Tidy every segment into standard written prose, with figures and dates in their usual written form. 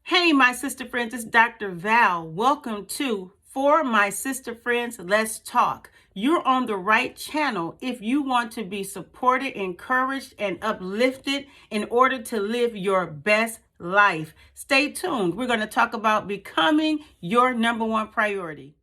Hey, my sister friends, it's Dr. Val. Welcome to For My Sister Friends, Let's Talk. You're on the right channel if you want to be supported, encouraged, and uplifted in order to live your best life. Stay tuned. We're going to talk about becoming your number one priority.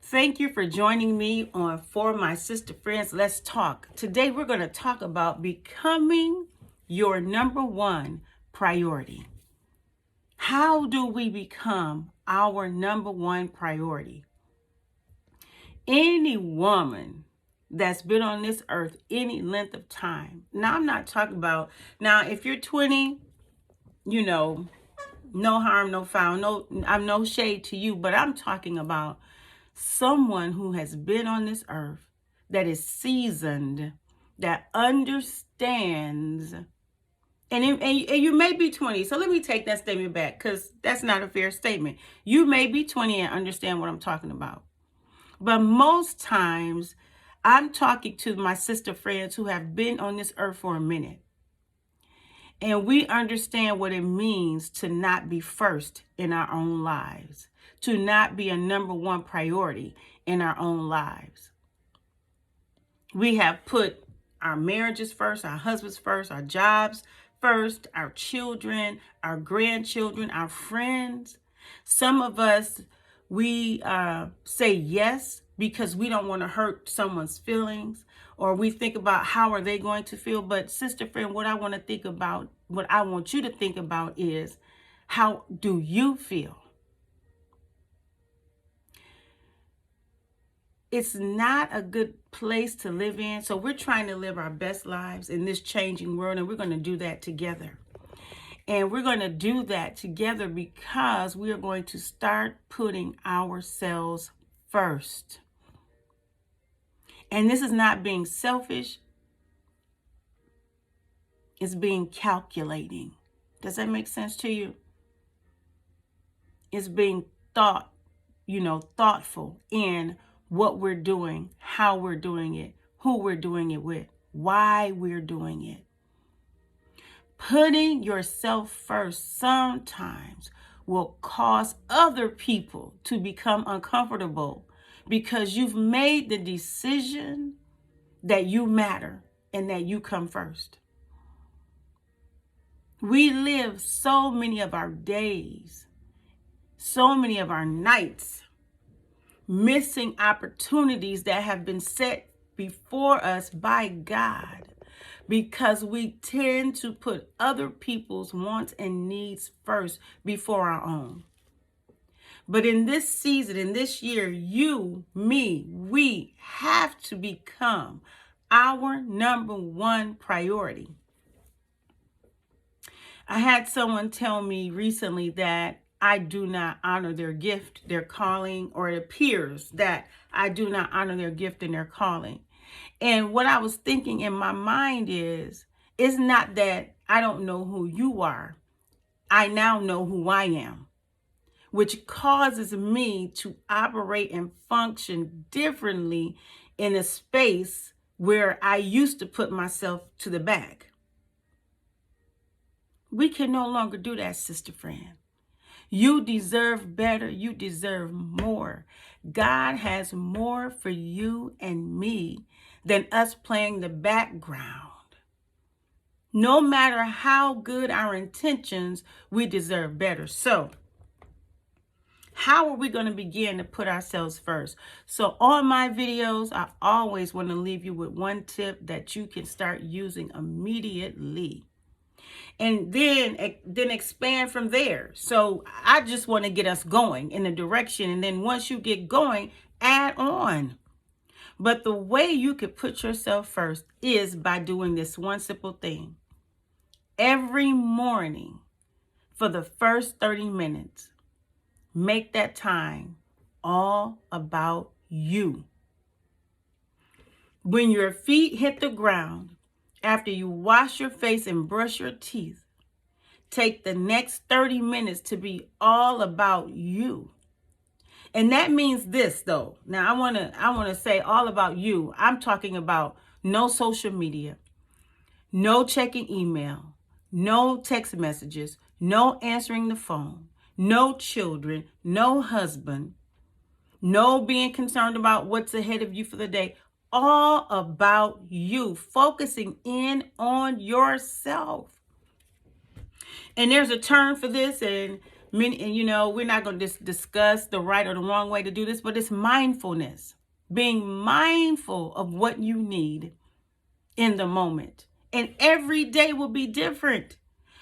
Thank you for joining me on For My Sister Friends, Let's Talk. Today we're going to talk about becoming your number one priority. How do we become our number one priority? Any woman that's been on this earth any length of time. Now, I'm not talking about, now, if you're 20, no harm, no foul. I'm no shade to you, but I'm talking about someone who has been on this earth that is seasoned, that understands, and you may be 20. So let me take that statement back because that's not a fair statement. You may be 20 and understand what I'm talking about. But most times I'm talking to my sister friends who have been on this earth for a minute. And we understand what it means to not be first in our own lives, to not be a number one priority in our own lives. We have put our marriages first, our husbands first, our jobs first, our children, our grandchildren, our friends. Some of us, we say yes because we don't want to hurt someone's feelings, or we think about how are they going to feel. But sister friend, what I want you to think about is, how do you feel? It's not a good place to live in. So we're trying to live our best lives in this changing world, and we're going to do that together. And we're going to do that together because we are going to start putting ourselves first. And this is not being selfish. It's being calculating. Does that make sense to you? It's being thoughtful in what we're doing, how we're doing it, who we're doing it with, why we're doing it. Putting yourself first sometimes will cause other people to become uncomfortable because you've made the decision that you matter and that you come first. We live so many of our days, so many of our nights, missing opportunities that have been set before us by God because we tend to put other people's wants and needs first before our own. But in this season, in this year, you, me, we have to become our number one priority. I had someone tell me recently that I do not honor their gift, their calling, or it appears that I do not honor their gift and their calling. And what I was thinking in my mind is, it's not that I don't know who you are. I now know who I am, which causes me to operate and function differently in a space where I used to put myself to the back. We can no longer do that, sister friend. You deserve better. You deserve more. God has more for you and me than us playing the background. No matter how good our intentions, we deserve better. So, how are we going to begin to put ourselves first? So on my videos, I always want to leave you with one tip that you can start using immediately. And then expand from there. So I just want to get us going in a direction. And then once you get going, add on. But the way you could put yourself first is by doing this one simple thing. Every morning for the first 30 minutes, make that time all about you. When your feet hit the ground, after you wash your face and brush your teeth, take the next 30 minutes to be all about you. And that means this though. Now I want to say all about you. I'm talking about no social media, no checking email, no text messages, no answering the phone, no children, no husband, no being concerned about what's ahead of you for the day. All about you, focusing in on yourself. And there's a term for this, and we're not going to discuss the right or the wrong way to do this, but it's mindfulness. Being mindful of what you need in the moment. And every day will be different.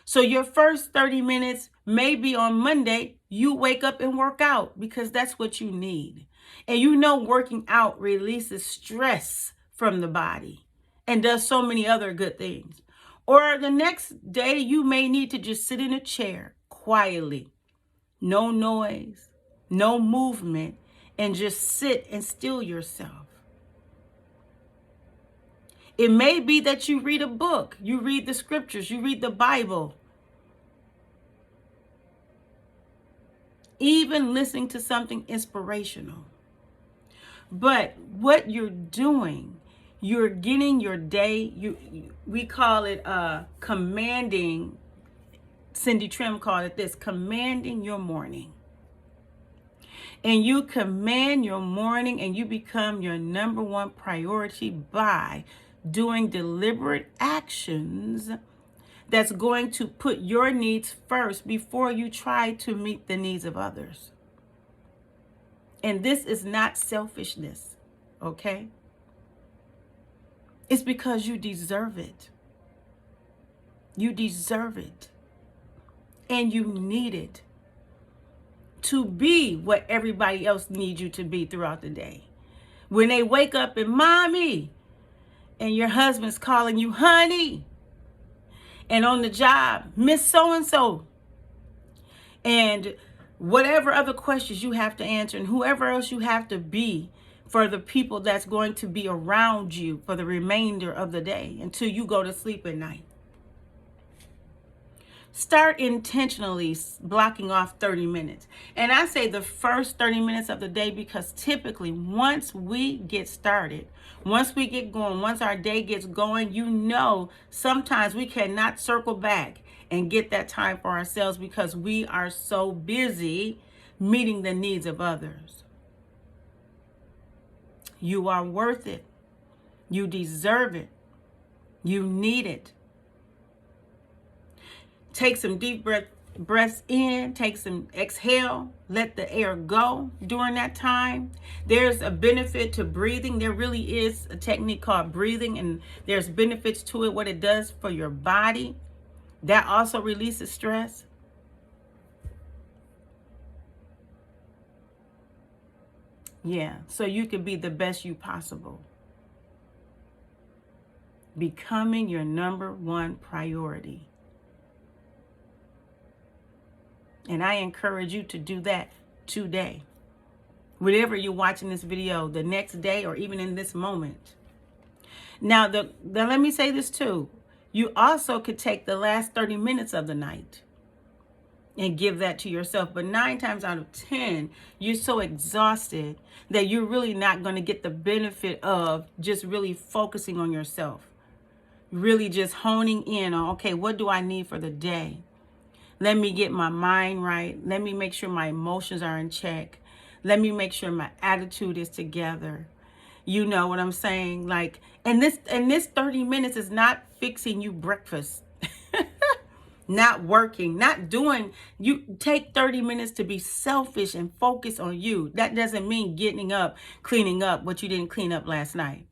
So your first 30 minutes may be on Monday, you wake up and work out because that's what you need. And working out releases stress from the body and does so many other good things. Or the next day, you may need to just sit in a chair quietly, no noise, no movement, and just sit and still yourself. It may be that you read a book, you read the scriptures, you read the Bible. Even listening to something inspirational. But what you're doing, you're getting your day, we call it commanding. Cindy Trim called it this, commanding your morning. And you command your morning and you become your number one priority by doing deliberate actions that's going to put your needs first before you try to meet the needs of others. And this is not selfishness, okay? It's because you deserve it. You deserve it. And you need it to be what everybody else needs you to be throughout the day. When they wake up and mommy, and your husband's calling you honey, and on the job, Miss So-and-so, and whatever other questions you have to answer, and whoever else you have to be for the people that's going to be around you for the remainder of the day until you go to sleep at night. Start intentionally blocking off 30 minutes. And I say the first 30 minutes of the day because typically once we get started, once we get going, once our day gets going, sometimes we cannot circle back and get that time for ourselves because we are so busy meeting the needs of others. You are worth it. You deserve it. You need it. Take some deep breaths in, take some exhale, let the air go during that time. There's a benefit to breathing. There really is a technique called breathing, and there's benefits to it, what it does for your body. That also releases stress. Yeah, so you can be the best you possible. Becoming your number one priority. And I encourage you to do that today. Whenever you're watching this video, the next day, or even in this moment. Now, let me say this too. You also could take the last 30 minutes of the night and give that to yourself. But 9 times out of 10, you're so exhausted that you're really not going to get the benefit of just really focusing on yourself. Really just honing in on, okay, what do I need for the day? Let me get my mind right. Let me make sure my emotions are in check. Let me make sure my attitude is together. You know what I'm saying? And this 30 minutes is not fixing you breakfast. Not working, not doing. You take 30 minutes to be selfish and focus on you. That doesn't mean getting up, cleaning up what you didn't clean up last night,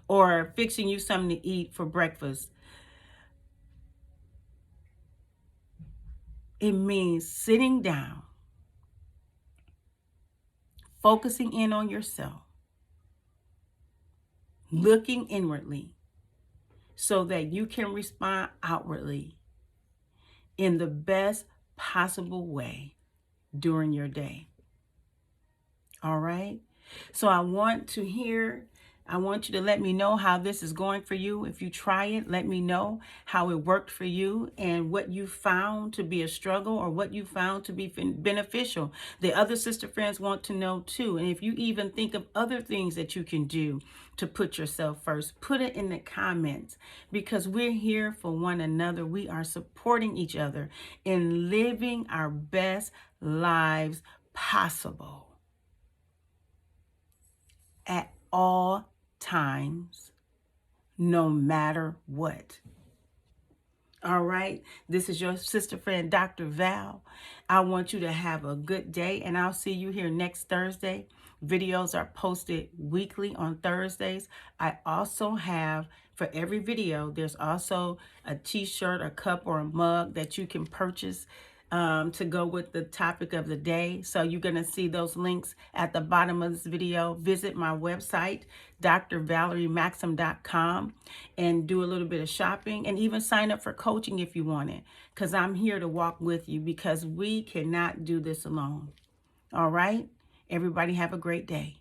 or fixing you something to eat for breakfast. It means sitting down, focusing in on yourself, looking inwardly so that you can respond outwardly in the best possible way during your day. All right? So I want to hear I want you to let me know how this is going for you. If you try it, let me know how it worked for you and what you found to be a struggle or what you found to be beneficial. The other sister friends want to know too. And if you even think of other things that you can do to put yourself first, put it in the comments, because we're here for one another. We are supporting each other in living our best lives possible at all times, no matter what. All right, this is your sister friend, Dr. Val. I want you to have a good day, and I'll see you here next Thursday. Videos are posted weekly on Thursdays. I also have, for every video, there's also a t-shirt, a cup, or a mug that you can purchase to go with the topic of the day. So you're going to see those links at the bottom of this video. Visit my website, drvaleriemaxim.com, and do a little bit of shopping, and even sign up for coaching if you want it, because I'm here to walk with you, because we cannot do this alone. All right? Everybody have a great day.